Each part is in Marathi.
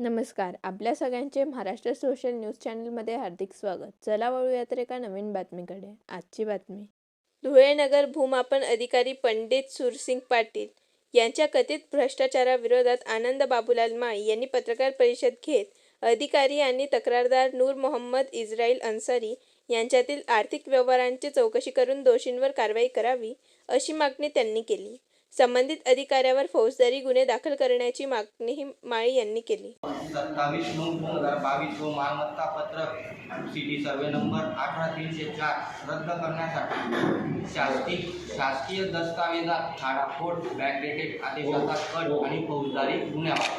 नमस्कार. आपल्या सगळ्यांचे महाराष्ट्र सोशल न्यूज चॅनलमध्ये हार्दिक स्वागत. चला वळूया तर एका नवीन बातमीकडे. आजची बातमी. धुळे नगर भूमापन अधिकारी पंडित सुरसिंग पाटील यांच्या कथित भ्रष्टाचाराविरोधात आनंद बाबूलाल माळी यांनी पत्रकार परिषद घेत अधिकारी आणि तक्रारदार नूर मोहम्मद इस्राईल अन्सारी यांच्यातील आर्थिक व्यवहारांची चौकशी करून दोषींवर कारवाई करावी अशी मागणी त्यांनी केली. संबंधित अधिकाऱ्यावर फौजदारी गुन्हे दाखल करण्याची मागणीही माळी यांनी केली. 27/9/2022 मालमत्ता पत्रक सिटी सर्वे नंबर 18304 रद्द करण्यासाठी शासकीय दस्तावेजात खाडाखोड बॅकडेटेड आदेशाचा कट आणि फौजदारी गुन्ह्यावर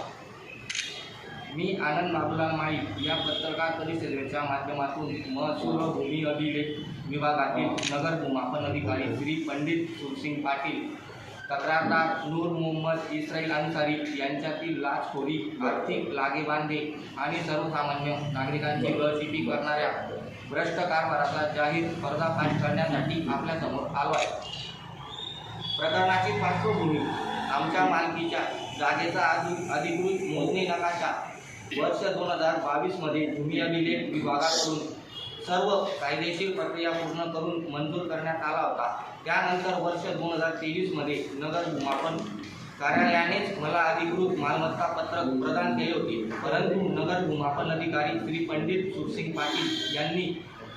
मी आनंद बाबूलाल माळी या पत्रकार परिषदेच्या माध्यमातून महसूल व भूमी अभिलेख विभागातील नगर भूमापन अधिकारी श्री पंडित सुरसिंग पाटील, तक्रारदार नूर मोहम्मद इस्राईल अन्सारी यांच्यातील लाचखोरी, आर्थिक लागेबांधे आणि सर्वसामान्य नागरिकांची गळचिटी करणाऱ्या भ्रष्ट कारभाराचा जाहीर पर्दाफाश करण्यासाठी आपल्यासमोर आलो आहे. प्रकरणाची पार्श्वभूमी आमच्या मालकीच्या जागेचा अधिकृत मोजणी नकाशा वर्ष 2022 मध्ये भूमी अभिलेख विभागाकडून सर्व कायदेशीर प्रक्रिया पूर्ण करून मंजूर करण्यात आला होता. त्यानंतर वर्ष 2023 मध्ये नगर भूमापन कार्यालयानेच मला अधिकृत मालमत्ता पत्रक प्रदान केले होते. परंतु नगर भूमापन अधिकारी श्री पंडित सुरसिंग पाटील यांनी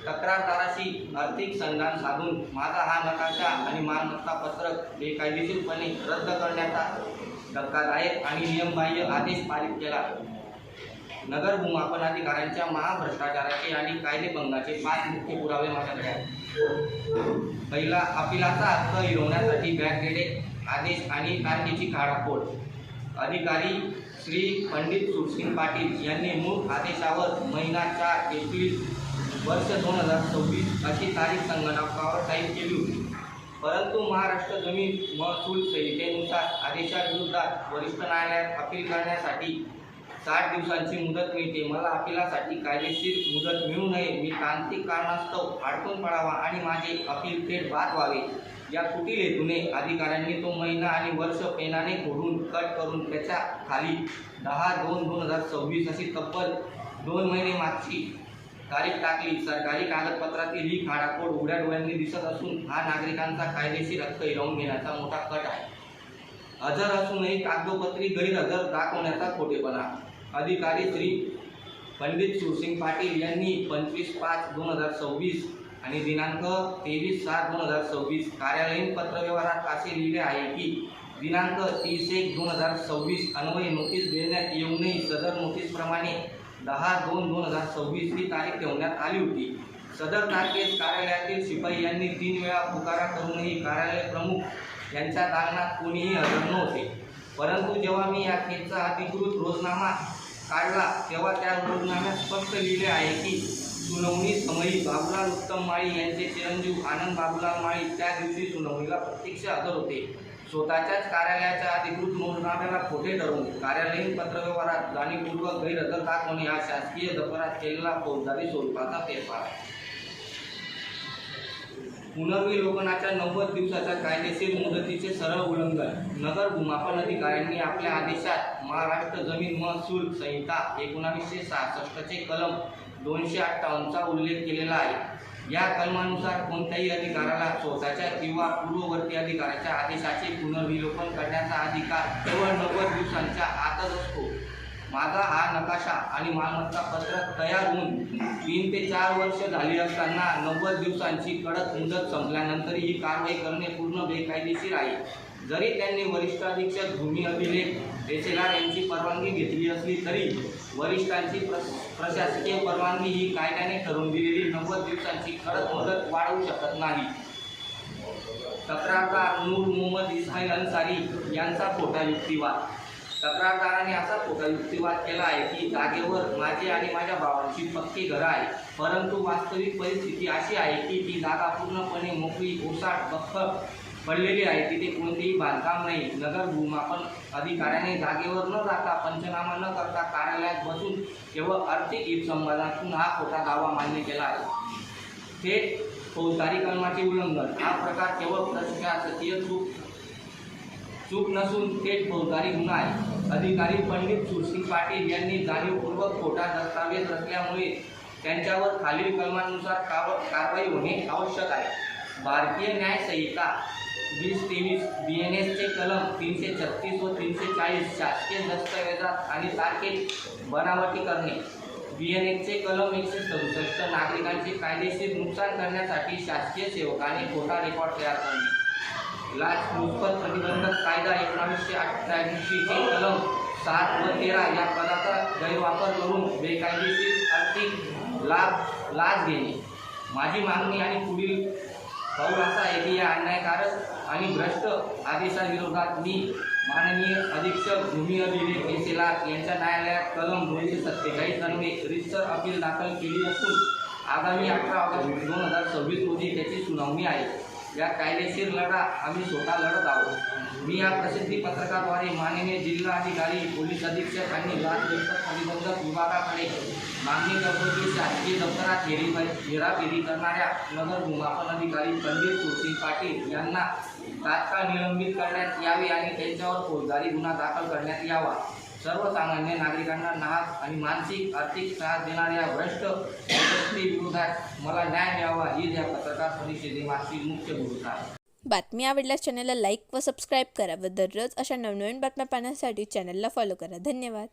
तक्रारदाराशी आर्थिक संधान साधून माझा हा नकाशा आणि मालमत्ता पत्रक बेकायदेशीरपणे रद्द करण्याचा धक्कादायक आणि नियमबाह्य आदेश पारित केला. नगर भूमापन अधिकाऱ्यांच्या महाभ्रष्टाचाराचे आणि कायदेभंगाचे 5 मुख्य पुरावे माझ्याकडे आहेत. पहिला, अपिलाचा हक्क हिरवण्यासाठी बॅकडेटेड आदेश आणि तारखेची खाडाखोड. अधिकारी श्री पंडित सुरसिंग पाटील यांनी मूळ आदेशावर महिना 4/21 वर्ष 2026 अशी तारीख संगणकावर टाईप केली होती. परंतु महाराष्ट्र जमीन महसूल संहितेनुसार आदेशाविरोधात वरिष्ठ न्यायालयात अपील करण्यासाठी 60 दिवसांची मुदत मिळते. मला अपीलासाठी कायदेशीर मुदत मिळू नये, मी तांत्रिक कारणास्तव अडकून पडावा आणि माझे अपील थेट बाद व्हावे या कुटील हेतूने अधिकाऱ्यांनी तो महिना आणि वर्ष पेनाने खोडून कट करून त्याच्या खाली 10/2/2026 अशी तब्बल 2 महिने मागची तारीख टाकली. सरकारी कागदपत्रातील ही खाडाखोड उघड्या डोळ्यांनी दिसत असून हा नागरिकांचा कायदेशीर हक्क हिरावून घेण्याचा मोठा कट आहे. हजर असूनही कागदोपत्री गैरहजर दाखवण्याचा खोटेपणा. अधिकारी श्री पंडित सुरसिंग पाटील यांनी 25/5/2026 आणि दिनांक 23/7/2026 कार्यालयीन पत्रव्यवहारात असे लिहिले आहे की दिनांक 30/1/2026 अन्वयी नोटीस देण्यात येऊनही सदर नोटीसप्रमाणे 10/2/2026 ही तारीख ठेवण्यात आली होती. सदर तारखेस कार्यालयातील शिपाई यांनी 3 वेळा पुकारा करूनही कार्यालय प्रमुख यांच्या दालनात कोणीही हजर नव्हते. परंतु जेव्हा मी या केसचा अधिकृत रोजनामा काढला तेव्हा त्या रोजनाम्यात स्पष्ट लिहिले आहे की सुनावणी समयी बाबूलाल उत्तम माळी यांचे चिरंजीव आनंद बाबूलाल माळी त्या दिवशी सुनावणीला प्रत्यक्ष हजर होते. स्वतःच्याच कार्यालयाच्या अधिकृत रोजनाम्याला खोटे ठरवून कार्यालयीन पत्रव्यवहारात जाणीवपूर्वक गैरहजर दाखवणे हा शासकीय दप्तरात केलेला फौजदारी स्वरूपाचा फेरफार आहे. पुनर्विलोकनाच्या 90 दिवसाच्या कायदेशीर मुदतीचे सरळ उल्लंघन. नगर भूमापन अधिकाऱ्यांनी आपल्या आदेशात महाराष्ट्र जमीन महसूल संहिता 1966 चे कलम 258 चा उल्लेख केलेला आहे. या कलमानुसार कोणत्याही अधिकाऱ्याला स्वतःच्या किंवा पूर्ववर्ती अधिकाऱ्याच्या आदेशाचे पुनर्विलोकन करण्याचा अधिकार केवळ 90 दिवसांच्या आतच असतो. माझा हा नकाशा आणि मालमत्ता पत्रक तयार होऊन 3 ते 4 वर्ष झाली असताना 90 दिवसांची कडक मुदत संपल्यानंतर ही कारवाई करणे पूर्ण बेकायदेशीर आहे. जरी त्यांनी वरिष्ठ अधीक्षक भूमी अभिलेख तहसीलदार यांची परवानगी घेतली असली तरी वरिष्ठांची प्रशासकीय परवानगी ही कायद्याने ठरवून दिलेली 90 दिवसांची कडक मुदत वाढवू शकत नाही. तक्रारदार नूर मोहम्मद इस्राईल अन्सारी यांचा खोटा युक्तिवाद. तक्रारदाराने असा खोटा युक्तिवाद केला आहे की जागेवर माझे आणि माझ्या भावांची पक्की घरं आहे, परंतु वास्तविक परिस्थिती अशी आहे की ती जागा पूर्णपणे मोकळी, ओसाड, बख्खर पडलेली आहे. तिथे कोणतेही बांधकाम नाही. नगर भूमापन अधिकाऱ्याने जागेवर न जाता, पंचनामा न करता कार्यालयात बसून केवळ आर्थिक हितसंबंधातून हा खोटा दावा मान्य केला आहे. थेट फौजदारी कलमाचे उल्लंघन. हा प्रकार केवळ प्रशासकीय चूक चूक नसून थेट फौजदारी गुन्हा आहे. अधिकारी पंडित सुरसिंग पाटील यांनी जाणीवपूर्वक खोटा दस्तावेज रचल्यामुळे त्यांच्यावर खालील कलमांनुसार कारवाई होणे आवश्यक आहे. भारतीय न्याय संहिता 2023 BNSचे कलम 336 व 340 शासकीय दस्तऐवजात आणि तारखेत बनावटी करणे. BNSचे कलम 167 नागरिकांचे कायदेशीर नुकसान करण्यासाठी शासकीय सेवकाने खोटा रेकॉर्ड तयार करणे. लाचलुचपत प्रतिबंधक कायदा 1988 चे कलम 7 व 13 या पदाचा गैरवापर करून बेकायदेशीर आर्थिक लाच घेणे. माझी मागणी आणि पुढील पाऊल असा आहे की या अन्यायकारक आणि भ्रष्ट आदेशाविरोधात मी माननीय अधीक्षक भूमी अभिलेख केसेलार यांच्या न्यायालयात कलम 247 अन्वये रितसर अपील दाखल केली असून आगामी 18 ऑगस्ट 2026 रोजी त्याची सुनावणी आहे. या कायदेशीर लढा आम्ही स्वतः लढत आहोत. मी या प्रसिद्धी पत्रकाद्वारे माननीय जिल्हाधिकारी पोलीस अधीक्षक आणि लाचलुचपत प्रतिबंधक विभागाकडे मागणी करतो की शासकीय दप्तरात हेराफेरी करणाऱ्या नगर भूमापन अधिकारी पंडित सुरसिंग पाटील यांना तात्काळ निलंबित करण्यात यावे आणि त्यांच्यावर फौजदारी गुन्हा दाखल करण्यात यावा. सर्वसामान्य नागरिकांना नाहक आणि मानसिक आर्थिक त्रास देणाऱ्या भ्रष्ट विरोधात मला न्याय मिळावा ही या पत्रकार परिषदेमागची मुख्य भूमिका आहे. बातमी आवडल्यास चॅनलला लाईक व सबस्क्राईब करा व दररोज अशा नवनवीन बातम्या पाहण्यासाठी चॅनलला फॉलो करा. धन्यवाद.